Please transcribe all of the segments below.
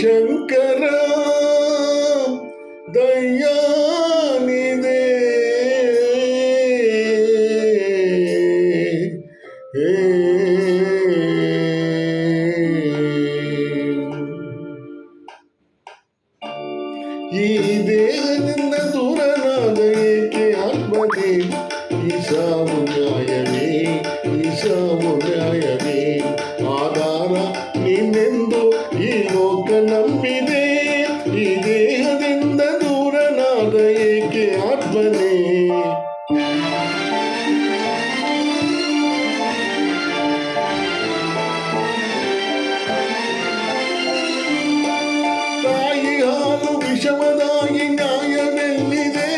ಶಂಕರ ದಯಾನಿದೆ ಈ ದೇಹದಿಂದ ದೂರನಾದ ಏಕೆ ಆತ್ಮನೇ ಈಶಾವು ನ್ಯಾಯವೇ ಈಶಾವು ನ್ಯಾಯವೇ ಆಧಾರ ನೀನೆಂದು ಈ ಲೋಕ ನಂಬಿದೆ ಈ ದೇಹದಿಂದ ದೂರನಾದ ಏಕೆ ಆತ್ಮನೇ ತಾಯಿ ಹಾಲು ವಿಷಮದಾಗಿ ನ್ಯಾಯವೆಲ್ಲಿದೆ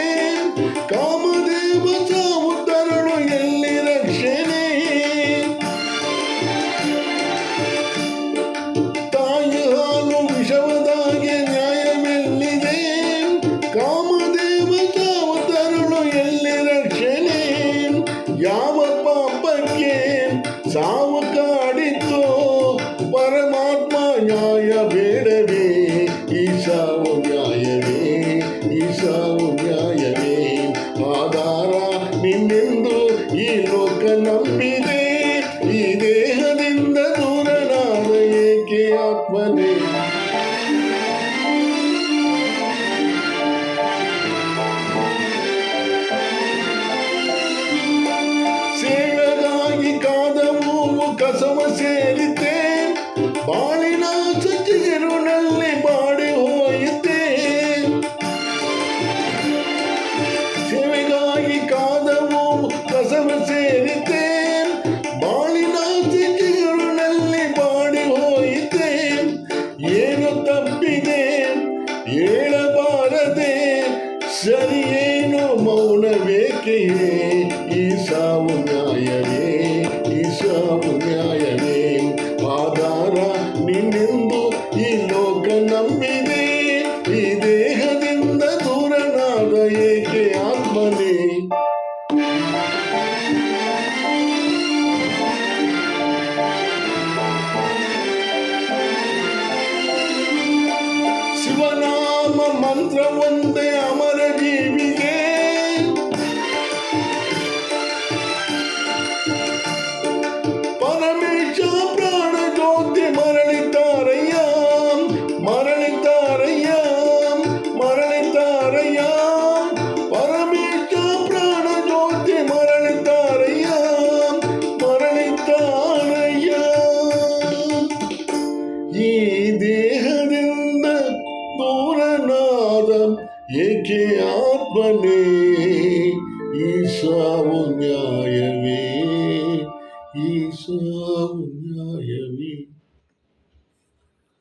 ಕಾಮದೇವ ಸಾವು ತರಳು ಎಲ್ಲಿ ರಕ್ಷಣೆ ತಾಯಿ ಹಾಲು ವಿಷಮದಾಗಿ ನ್ಯಾಯವೆಲ್ಲಿದೆ ಕಾಮದೇವ ಸಾವು ತರಳು ಎಲ್ಲಿ ರಕ್ಷಣೆ ಯಾವ ಪಾಪಕ್ಕೆ ಸಾವು ಕಾಡಿತೋ ಪರಮಾತ್ಮ ನ್ಯಾಯ ಬೇಡವೇ ಈಶಾವು ನ್ಯಾಯವೇ ಈಶಾವು ನ್ಯಾಯವೇ ಆಧಾರ ನಿನ್ನೆಂದು ಈ ಲೋಕ ನಂಬಿದೆ ಈ ದೇಹದಿಂದ ದೂರನಾದ ಏಕೆ ಆತ್ಮನೇ ಸೇವೆಗಾಗಿ ಕಾದ ಹೂವು ಕಸವ ಸೇರಿತೆ ಬಾಳಿನ ಸಜ್ಜಿರುನಲ್ಲಿ ಬಾಡಿ ಹೋಯಿತೆ ಸೇವೆಗಾಗಿ ಕಾದ ಹೂವು ಕಸವ ಸೇರಿತೆ ಬಾಳಿನ ಸಜ್ಜಿರುನಲ್ಲಿ ಬಾಡಿ ಹೋಯಿತೆ ಏನು ತಪ್ಪಿದೆ ಹೇಳಬಾರದೆ ಸರಿಯೇನು ಮೌನವೇಕೆಯೇ ಈಶಾವು ನ್ಯಾಯವೇ ಈಶಾವು ನ್ಯಾಯವೇ ಆಧಾರ ನಿನ್ನೆಂದು ಈ ಲೋಕ ನಂಬಿದೆ ಈ ದೇಹದಿಂದ ದೂರನಾದ ಏಕೆ ಆತ್ಮನೇ ಶಿವನಾಮ ಮಂತ್ರ ಒಂದೇ ಅಮರ ಜೀವಿಗೆ ಪರಮೇಶ ಪ್ರಾಣ ಜ್ಯೋತಿ ಮರಳಿತಾರಯ್ಯ ಮರಳಿತಾರಯ್ಯ ಮರಳಿತಾರಯ್ಯ ಪರಮೇಶ ಪ್ರಾಣ ಜ್ಯೋತಿ ಮರಳಿತಾರಯ್ಯ ಮರಳಿತಾರಯ್ಯ ಈ ದೇಹದಿಂದ ದೂರನಾದ ಏಕೆ ಆತ್ಮನೇ ಈಶಾವು ನ್ಯಾಯವೇ ಈಶಾವು